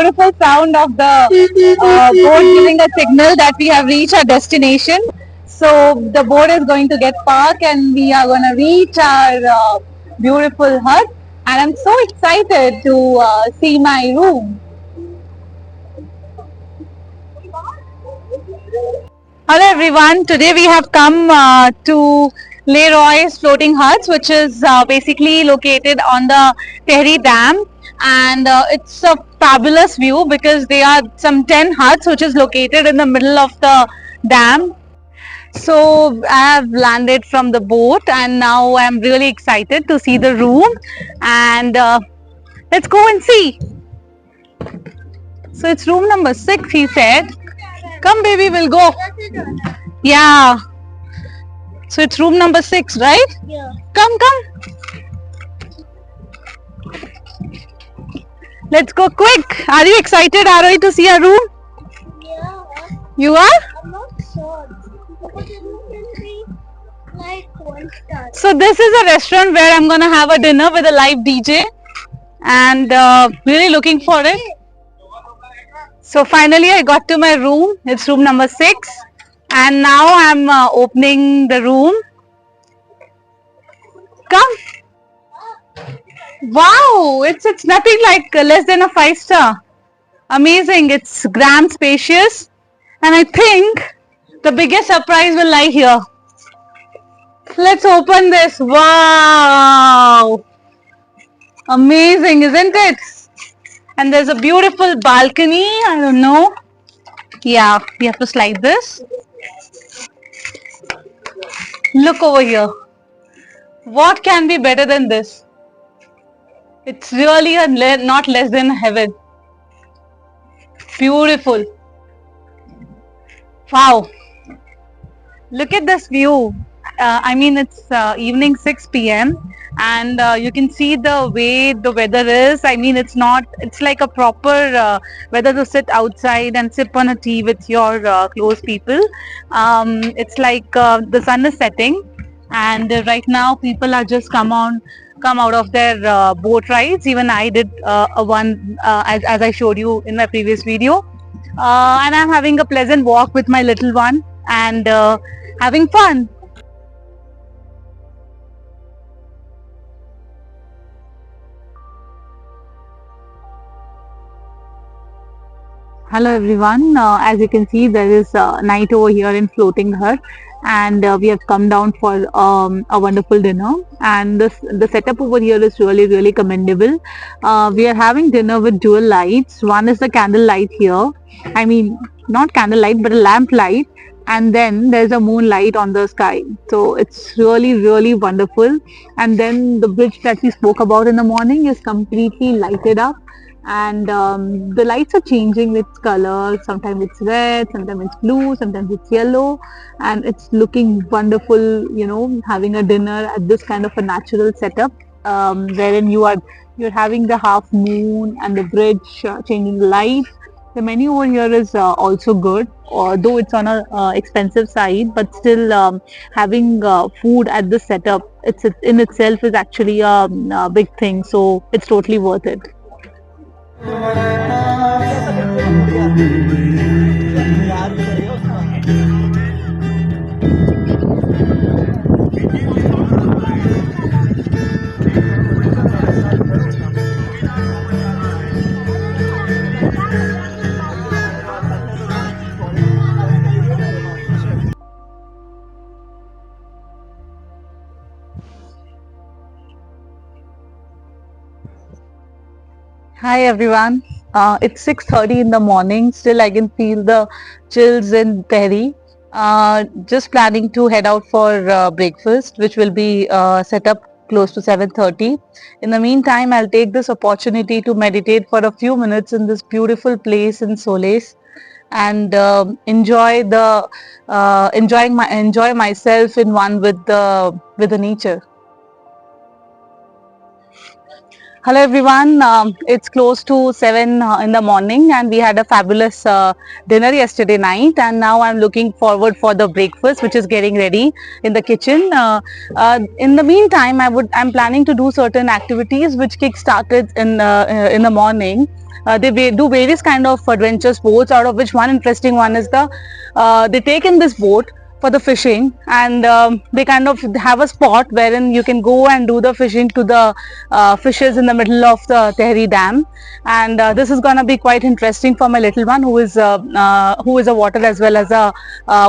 beautiful sound of the boat giving a signal that we have reached our destination. So the boat is going to get parked and we are going to reach our beautiful hut. And I'm so excited to see my room. Hello everyone. Today we have come to Leroy's Floating Huts, which is basically located on the Tehri Dam, and it's a fabulous view because there are some 10 huts which is located in the middle of the dam. So I have landed from the boat and now I'm really excited to see the room, and let's go and see. So it's room number 6, he said. Come baby, we'll go. Yeah. So it's room number 6, right? Yeah. Come. Let's go quick. Are you excited, Arohi, to see our room? Yeah. You are? I'm not sure. Because it will be like 1 star. So this is a restaurant where I'm gonna have a dinner with a live DJ, and really looking for it. So finally I got to my room. It's room number 6, and now I'm opening the room. Come. Wow, it's nothing like less than a 5-star. Amazing. It's grand, spacious, and I think the biggest surprise will lie here. Let's open this. Wow, amazing, isn't it? And there's a beautiful balcony. I don't know. Yeah, we have to slide this. Look over here. What can be better than this? It's really not less than heaven. Beautiful. Wow. Look at this view. I mean, it's evening 6 p.m. and you can see the way the weather is. I mean, it's like a proper weather to sit outside and sip on a tea with your close people. It's like the sun is setting, and right now people are just come out of their boat rides. Even I did a one as I showed you in my previous video. And I'm having a pleasant walk with my little one, and having fun. Hello everyone. As you can see, there is a night over here in Floating Hut, and we have come down for a wonderful dinner. And the setup over here is really commendable. We are having dinner with dual lights. One is the candle light here. I mean, not candle light, but a lamp light. And then there's a moonlight on the sky. So it's really wonderful. And then the bridge that we spoke about in the morning is completely lighted up, and the lights are changing its color. Sometimes it's red, sometimes it's blue, sometimes it's yellow, and it's looking wonderful, having a dinner at this kind of a natural setup, wherein you're having the half moon and the bridge changing lights. The menu over here is also good, although it's on a expensive side, but still having food at this setup, it's in itself is actually a big thing, so it's totally worth it. Hi everyone. It's 6:30 in the morning. Still, I can feel the chills in Tehri. Just planning to head out for breakfast, which will be set up close to 7:30. In the meantime, I'll take this opportunity to meditate for a few minutes in this beautiful place in Solace, and enjoy myself in one with the nature. Hello everyone. It's close to 7 in the morning, and we had a fabulous dinner yesterday night, and now I'm looking forward for the breakfast, which is getting ready in the kitchen. In the meantime, I'm planning to do certain activities which kick started in the morning. They do various kind of adventure sports, out of which one interesting one is they take in this boat for the fishing, and they kind of have a spot wherein you can go and do the fishing to the fishes in the middle of the Tehri Dam. And this is going to be quite interesting for my little one who is a water as well as a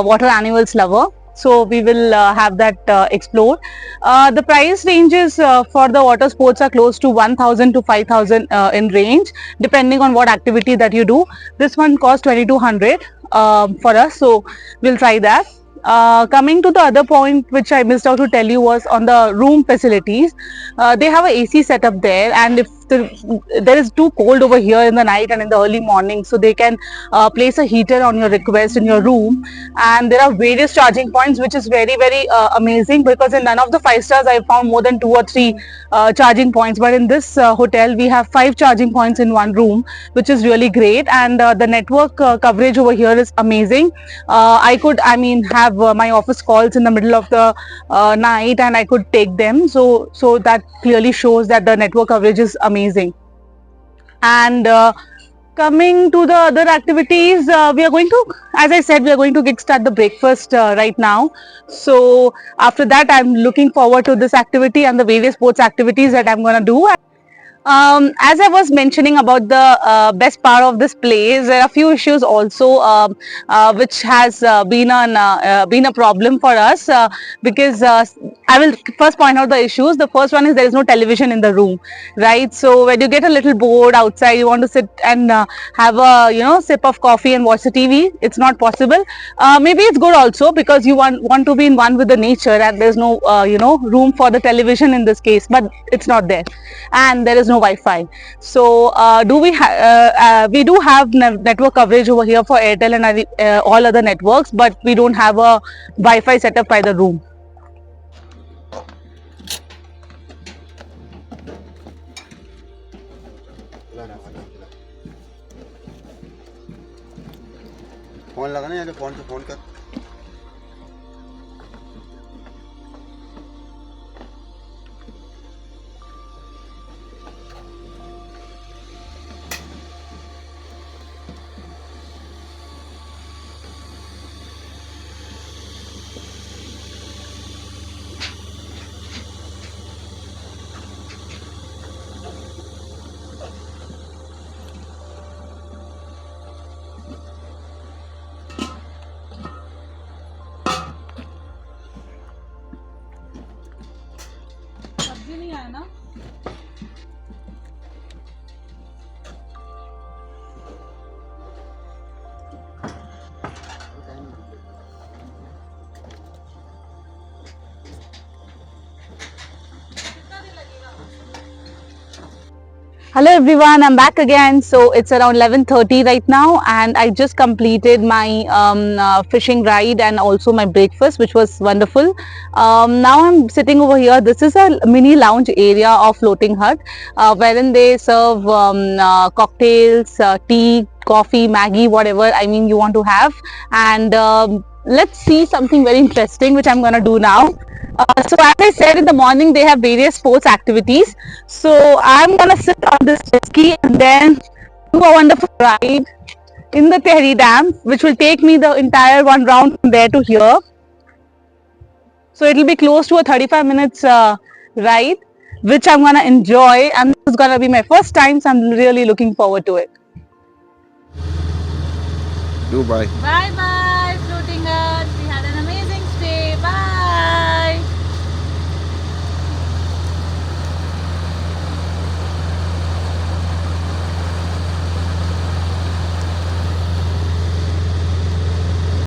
water animals lover. So we will have that explored. The price ranges for the water sports are close to 1000 to 5000 in range, depending on what activity that you do. This one costs 2200 for us, so we'll try that. Coming to the other point which I missed out to tell you was on the room facilities. They have a AC setup there, and if there is too cold over here in the night and in the early morning, so they can place a heater on your request in your room. And there are various charging points, which is very amazing, because in none of the 5 stars I found more than 2 or 3 charging points, but in this hotel we have 5 charging points in one room, which is really great. And the network coverage over here is amazing. I mean, have my office calls in the middle of the night, and I could take them. So that clearly shows that the network coverage is amazing. And coming to the other activities, we are going to, as I said, we are going to kickstart the breakfast right now. So after that, I'm looking forward to this activity and the various sports activities that I'm going to do. As I was mentioning about the best part of this place, there are a few issues also which has been a problem for us, because I will first point out the issues. The first one is there is no television in the room, right? So when you get a little bored outside, you want to sit and have a sip of coffee and watch the TV. It's not possible. Maybe it's good also, because you want to be in one with the nature, and there's no room for the television in this case, but it's not there, and there is no Wi-Fi. So we do have network coverage over here for Airtel and all other networks, but we don't have a Wi-Fi setup by the room. Phone लगाना या तो phone से phone कर Hello everyone, I'm back again. So it's around 11:30 right now, and I just completed my fishing ride and also my breakfast, which was wonderful. Now I'm sitting over here. This is a mini lounge area of Floating Hut, wherein they serve cocktails, tea, coffee, Maggie, whatever I mean you want to have. And let's see something very interesting, which I'm gonna do now. So as I said, in the morning they have various sports activities. So I'm gonna sit on this jet ski and then do a wonderful ride in the Tehri Dam, which will take me the entire one round from there to here. So it will be close to a 35 minutes ride, which I'm gonna enjoy, and this is gonna be my first time, so I'm really looking forward to it. Dubai. Bye bye.